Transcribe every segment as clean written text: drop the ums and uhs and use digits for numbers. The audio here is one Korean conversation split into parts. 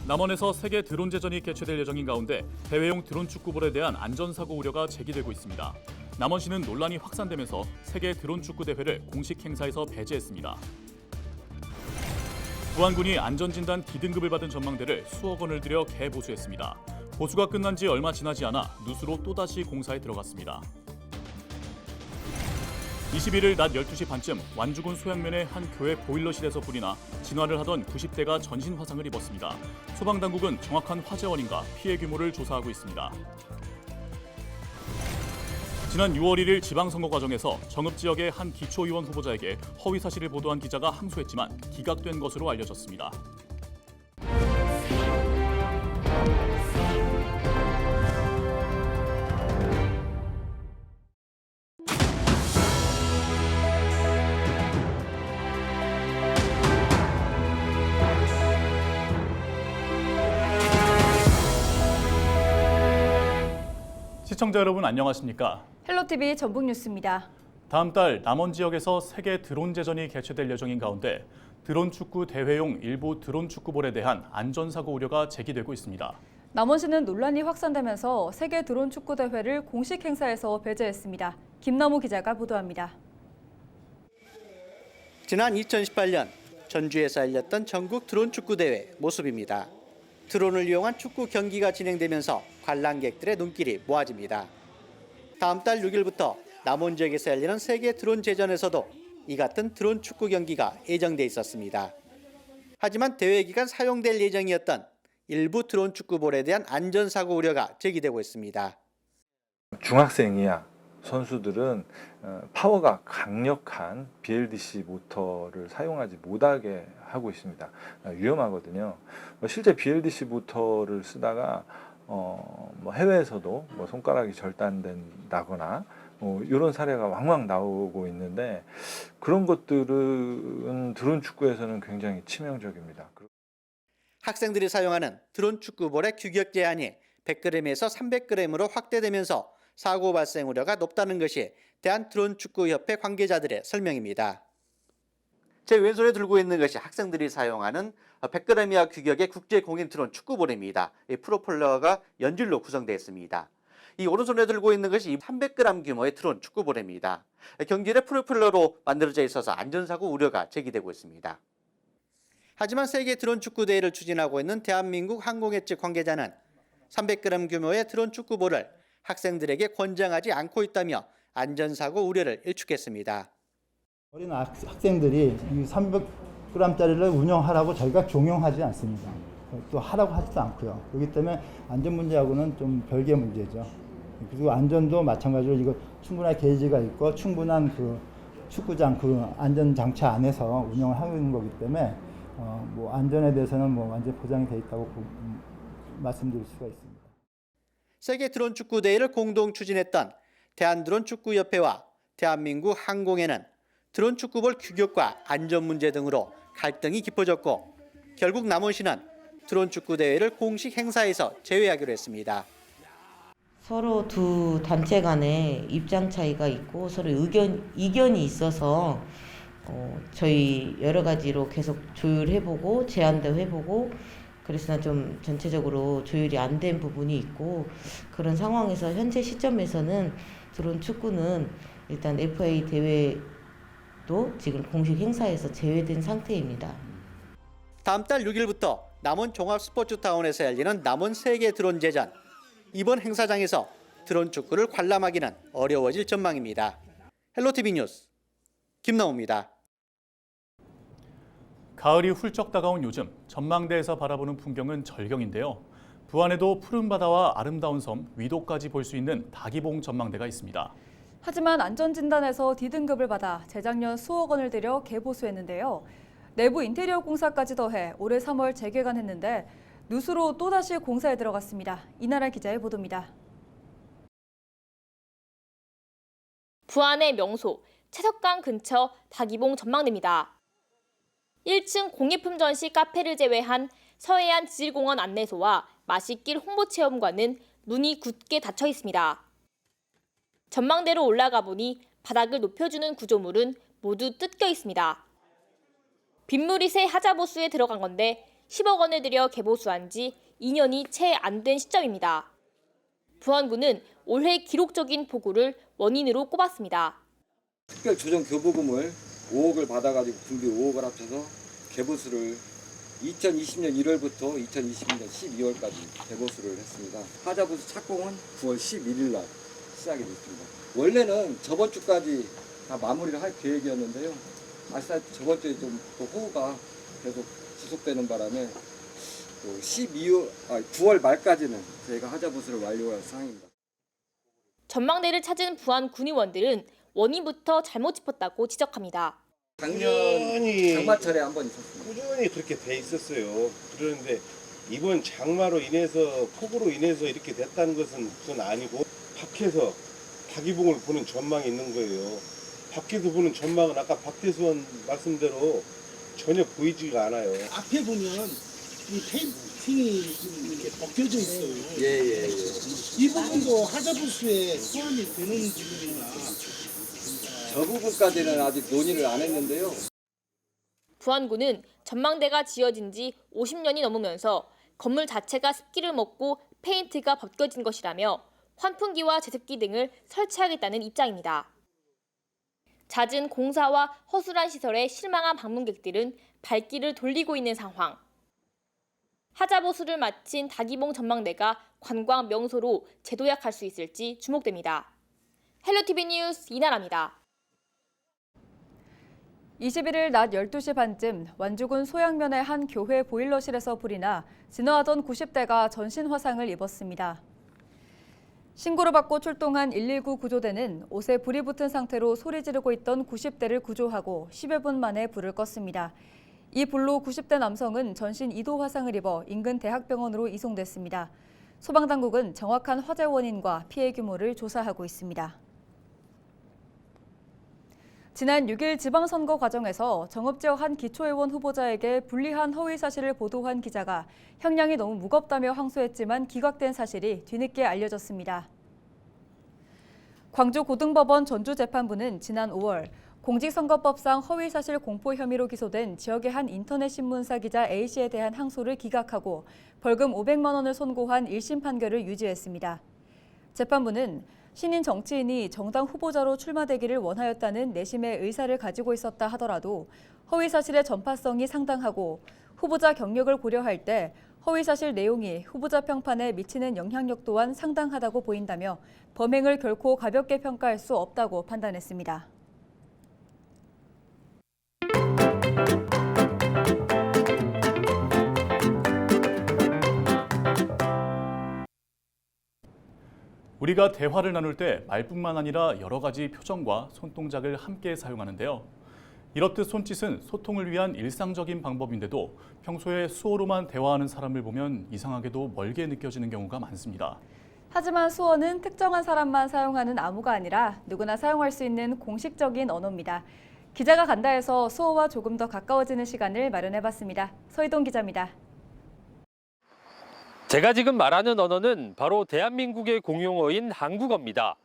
남원에서 세계 드론제전이 개최될 예정인 가운데 대회용 드론 축구볼에 대한 안전사고 우려가 제기되고 있습니다. 남원시는 논란이 확산되면서 세계 드론 축구 대회를 공식 행사에서 배제했습니다. 부안군이 안전진단 D등급을 받은 전망대를 수억 원을 들여 개보수했습니다. 보수가 끝난 지 얼마 지나지 않아 누수로 또다시 공사에 들어갔습니다. 21일 낮 12시 반쯤 완주군 소양면의 한 교회 보일러실에서 불이 나 진화를 하던 90대가 전신 화상을 입었습니다. 소방당국은 정확한 화재 원인과 피해 규모를 조사하고 있습니다. 지난 6월 1일 지방선거 과정에서 정읍 지역의 한 기초의원 후보자에게 허위 사실을 보도한 기자가 항소했지만 기각된 것으로 알려졌습니다. 시청자 여러분 안녕하십니까? 헬로티비 전북뉴스입니다. 다음 달 남원 지역에서 세계 드론제전이 개최될 예정인 가운데 드론 축구 대회용 일부 드론 축구볼에 대한 안전사고 우려가 제기되고 있습니다. 남원시는 논란이 확산되면서 세계 드론 축구 대회를 공식 행사에서 배제했습니다. 김남우 기자가 보도합니다. 지난 2018년 전주에서 열렸던 전국 드론 축구 대회 모습입니다. 드론을 이용한 축구 경기가 진행되면서 관람객들의 눈길이 모아집니다. 다음 달 6일부터 남원 지역에서 열리는 세계 드론 제전에서도 이 같은 드론 축구 경기가 예정돼 있었습니다. 하지만 대회 기간 사용될 예정이었던 일부 드론 축구볼에 대한 안전사고 우려가 제기되고 있습니다. 중학생이야 선수들은 파워가 강력한 BLDC 모터를 사용하지 못하게 하고 있습니다. 위험하거든요. 실제 BLDC 모터를 쓰다가 해외에서도 손가락이 절단된다거나 이런 사례가 왕왕 나오고 있는데 그런 것들은 드론 축구에서는 굉장히 치명적입니다. 학생들이 사용하는 드론 축구볼의 규격 제한이 100g에서 300g으로 확대되면서 사고 발생 우려가 높다는 것이 대한드론축구협회 관계자들의 설명입니다. 제 왼손에 들고 있는 것이 학생들이 사용하는 100g 이하 규격의 국제 공인 드론 축구볼입니다. 이 프로펠러가 연질로 구성되어 있습니다. 이 오른손에 들고 있는 것이 300g 규모의 드론 축구볼입니다. 경질의 프로펠러로 만들어져 있어서 안전사고 우려가 제기되고 있습니다. 하지만 세계 드론 축구 대회를 추진하고 있는 대한민국 항공회 측 관계자는 300g 규모의 드론 축구볼을 학생들에게 권장하지 않고 있다며 안전사고 우려를 일축했습니다. 어린 학생들이 이 300g짜리를 운영하라고 저희가 종용하지 않습니다. 또 하라고 하지도 않고요. 그렇기 때문에 안전 문제하고는 좀 별개의 문제죠. 그리고 안전도 마찬가지로 이거 충분한 게이지가 있고 충분한 그 축구장 그 안전 장치 안에서 운영을 하고 있는 거기 때문에 안전에 대해서는 완전히 보장이 돼 있다고 말씀드릴 수가 있습니다. 세계 드론 축구 대회를 공동 추진했던 대한드론축구협회와 대한민국 항공회는 드론 축구볼 규격과 안전 문제 등으로 갈등이 깊어졌고 결국 남원시는 드론 축구 대회를 공식 행사에서 제외하기로 했습니다. 서로 두 단체 간에 입장 차이가 있고 서로 이견이 있어서 저희 여러 가지로 계속 조율해보고 제안도 해보고 그래서 좀 전체적으로 조율이 안 된 부분이 있고 그런 상황에서 현재 시점에서는 드론 축구는 일단 FA 대회도 지금 공식 행사에서 제외된 상태입니다. 다음 달 6일부터 남원 종합스포츠타운에서 열리는 남원 세계 드론 제전. 이번 행사장에서 드론 축구를 관람하기는 어려워질 전망입니다. 헬로티비 뉴스 김나우입니다. 가을이 훌쩍 다가온 요즘 전망대에서 바라보는 풍경은 절경인데요. 부안에도 푸른 바다와 아름다운 섬, 위도까지 볼 수 있는 다기봉 전망대가 있습니다. 하지만 안전진단에서 D등급을 받아 재작년 수억 원을 들여 개보수했는데요. 내부 인테리어 공사까지 더해 올해 3월 재개관했는데 누수로 또다시 공사에 들어갔습니다. 이나라 기자의 보도입니다. 부안의 명소, 채석강 근처 다기봉 전망대입니다. 1층 공예품 전시 카페를 제외한 서해안 지질공원 안내소와 마시길 홍보체험관은 문이 굳게 닫혀 있습니다. 전망대로 올라가 보니 바닥을 높여주는 구조물은 모두 뜯겨 있습니다. 빗물이 새 하자보수에 들어간 건데 10억 원을 들여 개보수한 지 2년이 채 안 된 시점입니다. 부안군은 올해 기록적인 폭우를 원인으로 꼽았습니다. 특별조정교부금을 5억을 받아가지고 분비 5억을 합쳐서 개보수를 2020년 1월부터 2022년 12월까지 개보수를 했습니다. 하자보수 착공은 9월 11일 날 시작이 됐습니다. 원래는 저번 주까지 다 마무리를 할 계획이었는데요. 아시다시피 저번 주에 좀 또 호우가 계속 지속되는 바람에 또 9월 말까지는 저희가 하자보수를 완료할 상황입니다. 전망대를 찾은 부안 군의원들은 원인부터 잘못 짚었다고 지적합니다. 작년 장마철에 한 번 있었습니다. 꾸준히 그렇게 돼 있었어요. 그런데 이번 장마로 인해서 폭우로 인해서 이렇게 됐다는 것은 그건 아니고 밖에서 다기봉을 보는 전망이 있는 거예요. 밖에서 보는 전망은 아까 박대수원 말씀대로 전혀 보이지가 않아요. 앞에 보면 이 페인팅이 이렇게 벗겨져 있어요. 예. 이 부분도 하자보수에 포함이 되는 부분이나 저 부분까지는 아직 논의를 안 했는데요. 부안군은 전망대가 지어진 지 50년이 넘으면서 건물 자체가 습기를 먹고 페인트가 벗겨진 것이라며 환풍기와 제습기 등을 설치하겠다는 입장입니다. 잦은 공사와 허술한 시설에 실망한 방문객들은 발길을 돌리고 있는 상황. 하자보수를 마친 다기봉 전망대가 관광 명소로 재도약할 수 있을지 주목됩니다. 헬로티비 뉴스 이나라입니다. 21일 낮 12시 반쯤 완주군 소양면의 한 교회 보일러실에서 불이 나 진화하던 90대가 전신 화상을 입었습니다. 신고를 받고 출동한 119 구조대는 옷에 불이 붙은 상태로 소리 지르고 있던 90대를 구조하고 10여 분 만에 불을 껐습니다. 이 불로 90대 남성은 전신 2도 화상을 입어 인근 대학병원으로 이송됐습니다. 소방당국은 정확한 화재 원인과 피해 규모를 조사하고 있습니다. 지난 6일 지방선거 과정에서 정읍지역 한 기초의원 후보자에게 불리한 허위 사실을 보도한 기자가 형량이 너무 무겁다며 항소했지만 기각된 사실이 뒤늦게 알려졌습니다. 광주고등법원 전주재판부는 지난 5월 공직선거법상 허위사실 공포 혐의로 기소된 지역의 한 인터넷 신문사 기자 A씨에 대한 항소를 기각하고 벌금 500만 원을 선고한 1심 판결을 유지했습니다. 재판부는 신인 정치인이 정당 후보자로 출마되기를 원하였다는 내심의 의사를 가지고 있었다 하더라도 허위사실의 전파성이 상당하고 후보자 경력을 고려할 때 허위사실 내용이 후보자 평판에 미치는 영향력 또한 상당하다고 보인다며 범행을 결코 가볍게 평가할 수 없다고 판단했습니다. 우리가 대화를 나눌 때 말뿐만 아니라 여러 가지 표정과 손동작을 함께 사용하는데요. 이렇듯 손짓은 소통을 위한 일상적인 방법인데도 평소에 수어로만 대화하는 사람을 보면 이상하게도 멀게 느껴지는 경우가 많습니다. 하지만 수어는 특정한 사람만 사용하는 암호가 아니라 누구나 사용할 수 있는 공식적인 언어입니다. 기자가 간다 해서 수어와 조금 더 가까워지는 시간을 마련해봤습니다. 서희동 기자입니다. 제가 지금 말하는 언어는 바로 대한민국의 공용어인 한국어입니다.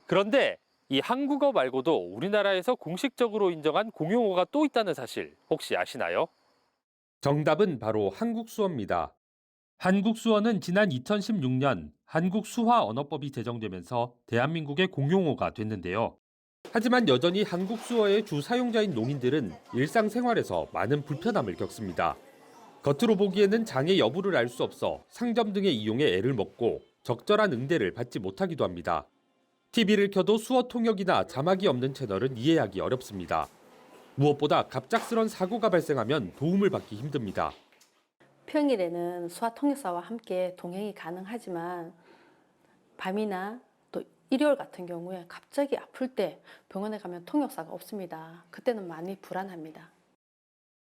그런데 이 한국어 말고도 우리나라에서 공식적으로 인정한 공용어가 또 있다는 사실 혹시 아시나요? 정답은 바로 한국수어입니다. 한국수어는 지난 2016년 한국수화언어법이 제정되면서 대한민국의 공용어가 됐는데요. 하지만 여전히 한국수어의 주 사용자인 농인들은 일상생활에서 많은 불편함을 겪습니다. 겉으로 보기에는 장애 여부를 알 수 없어 상점 등의 이용에 애를 먹고 적절한 응대를 받지 못하기도 합니다. TV를 켜도 수어 통역이나 자막이 없는 채널은 이해하기 어렵습니다. 무엇보다 갑작스런 사고가 발생하면 도움을 받기 힘듭니다. 평일에는 수화 통역사와 함께 동행이 가능하지만 밤이나 또 일요일 같은 경우에 갑자기 아플 때 병원에 가면 통역사가 없습니다. 그때는 많이 불안합니다.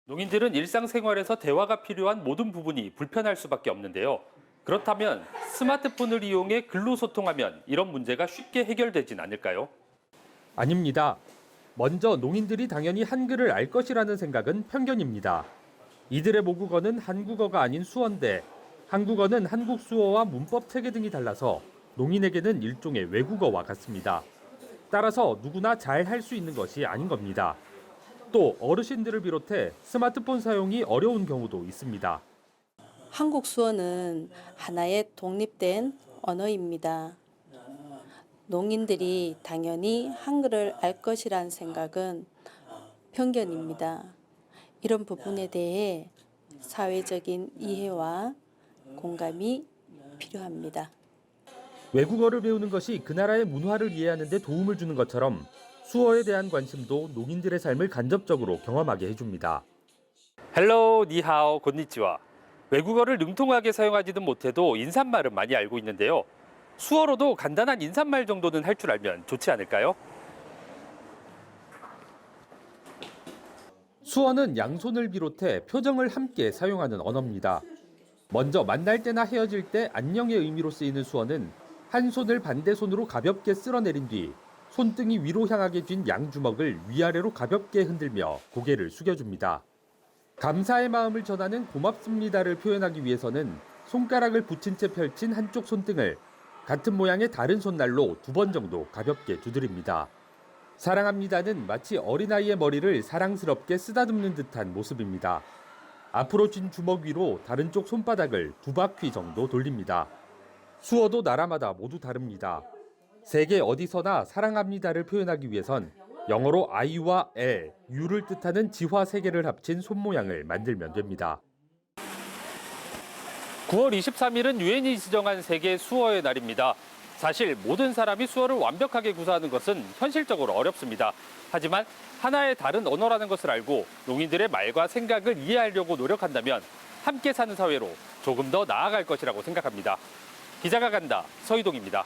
농인들은 일상생활에서 대화가 필요한 모든 부분이 불편할 수밖에 없는데요. 그렇다면 스마트폰을 이용해 글로 소통하면 이런 문제가 쉽게 해결되진 않을까요? 아닙니다. 먼저 농인들이 당연히 한글을 알 것이라는 생각은 편견입니다. 이들의 모국어는 한국어가 아닌 수어인데 한국어는 한국 수어와 문법 체계 등이 달라서 농인에게는 일종의 외국어와 같습니다. 따라서 누구나 잘 할 수 있는 것이 아닌 겁니다. 또 어르신들을 비롯해 스마트폰 사용이 어려운 경우도 있습니다. 한국 수어는 하나의 독립된 언어입니다. 농인들이 당연히 한글을 알 것이란 생각은 편견입니다. 이런 부분에 대해 사회적인 이해와 공감이 필요합니다. 외국어를 배우는 것이 그 나라의 문화를 이해하는 데 도움을 주는 것처럼 수어에 대한 관심도 농인들의 삶을 간접적으로 경험하게 해줍니다. 헬로, 니하오, 곤니치와. 외국어를 능통하게 사용하지는 못해도 인사말은 많이 알고 있는데요. 수어로도 간단한 인사말 정도는 할 줄 알면 좋지 않을까요? 수어는 양손을 비롯해 표정을 함께 사용하는 언어입니다. 먼저 만날 때나 헤어질 때 안녕의 의미로 쓰이는 수어는 한 손을 반대손으로 가볍게 쓸어내린 뒤 손등이 위로 향하게 쥔 양주먹을 위아래로 가볍게 흔들며 고개를 숙여줍니다. 감사의 마음을 전하는 고맙습니다를 표현하기 위해서는 손가락을 붙인 채 펼친 한쪽 손등을 같은 모양의 다른 손날로 2번 정도 가볍게 두드립니다. 사랑합니다는 마치 어린아이의 머리를 사랑스럽게 쓰다듬는 듯한 모습입니다. 앞으로 쥔 주먹 위로 다른 쪽 손바닥을 2바퀴 정도 돌립니다. 수어도 나라마다 모두 다릅니다. 세계 어디서나 사랑합니다를 표현하기 위해선 영어로 I와 L, U를 뜻하는 지화 3개를 합친 손 모양을 만들면 됩니다. 9월 23일은 유엔이 지정한 세계 수어의 날입니다. 사실 모든 사람이 수어를 완벽하게 구사하는 것은 현실적으로 어렵습니다. 하지만 하나의 다른 언어라는 것을 알고 농인들의 말과 생각을 이해하려고 노력한다면 함께 사는 사회로 조금 더 나아갈 것이라고 생각합니다. 기자가 간다, 서희동입니다.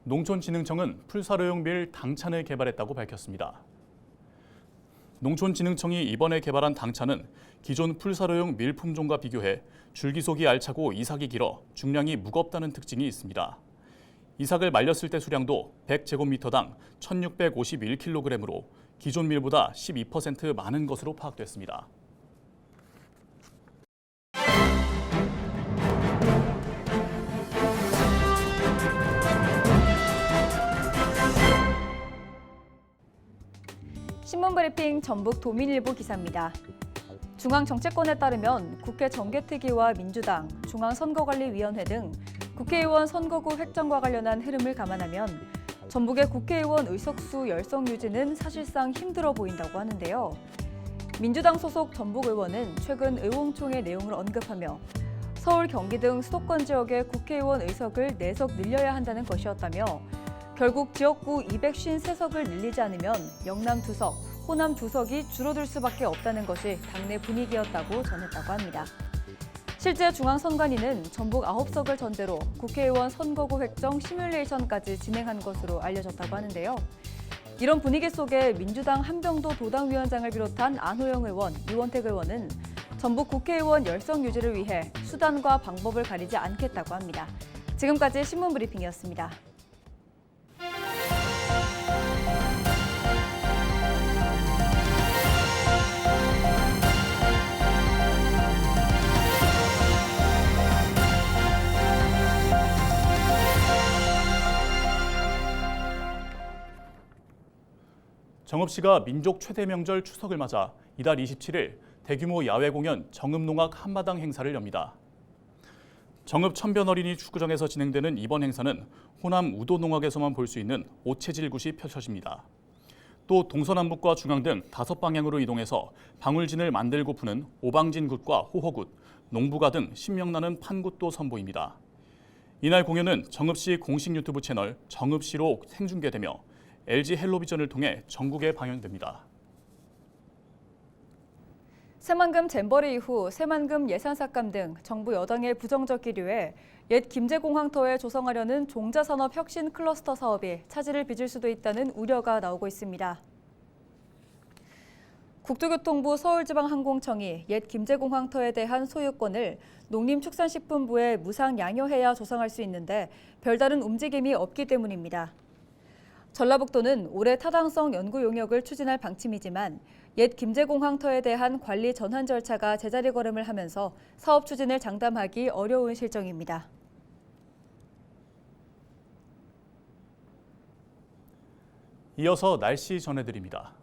농촌진흥청은 풀사료용 밀 당찬을 개발했다고 밝혔습니다. 농촌진흥청이 이번에 개발한 당찬은 기존 풀사료용 밀 품종과 비교해 줄기속이 알차고 이삭이 길어 중량이 무겁다는 특징이 있습니다. 이삭을 말렸을 때 수량도 100제곱미터당 1651kg으로 기존 밀보다 12% 많은 것으로 파악됐습니다. 신문브리핑 전북 도민일보 기사입니다. 중앙정치권에 따르면 국회 정개특위와 민주당, 중앙선거관리위원회 등 국회의원 선거구 획정과 관련한 흐름을 감안하면 전북의 국회의원 의석수 열성 유지는 사실상 힘들어 보인다고 하는데요. 민주당 소속 전북 의원은 최근 의원총회 내용을 언급하며 서울, 경기 등 수도권 지역의 국회의원 의석을 4석 늘려야 한다는 것이었다며 결국 지역구 253석을 늘리지 않으면 영남 2석, 호남 2석이 줄어들 수밖에 없다는 것이 당내 분위기였다고 전했다고 합니다. 실제 중앙선관위는 전북 9석을 전제로 국회의원 선거구 획정 시뮬레이션까지 진행한 것으로 알려졌다고 하는데요. 이런 분위기 속에 민주당 한병도 도당위원장을 비롯한 안호영 의원, 이원택 의원은 전북 국회의원 열성 유지를 위해 수단과 방법을 가리지 않겠다고 합니다. 지금까지 신문브리핑이었습니다. 정읍시가 민족 최대 명절 추석을 맞아 이달 27일 대규모 야외 공연 정읍농악 한마당 행사를 엽니다. 정읍 천변어린이 축구장에서 진행되는 이번 행사는 호남 우도농악에서만 볼 수 있는 오체질굿이 펼쳐집니다. 또 동서남북과 중앙 등 5방향으로 이동해서 방울진을 만들고 푸는 오방진굿과 호호굿, 농부가 등 신명나는 판굿도 선보입니다. 이날 공연은 정읍시 공식 유튜브 채널 정읍시로 생중계되며 LG 헬로비전을 통해 전국에 방영됩니다. 새만금 잼버리 이후 새만금 예산삭감 등 정부 여당의 부정적 기류에 옛 김제공항터에 조성하려는 종자산업 혁신 클러스터 사업이 차질을 빚을 수도 있다는 우려가 나오고 있습니다. 국토교통부 서울지방항공청이 옛 김제공항터에 대한 소유권을 농림축산식품부에 무상 양여해야 조성할 수 있는데 별다른 움직임이 없기 때문입니다. 전라북도는 올해 타당성 연구 용역을 추진할 방침이지만 옛 김제공항터에 대한 관리 전환 절차가 제자리 걸음을 하면서 사업 추진을 장담하기 어려운 실정입니다. 이어서 날씨 전해드립니다.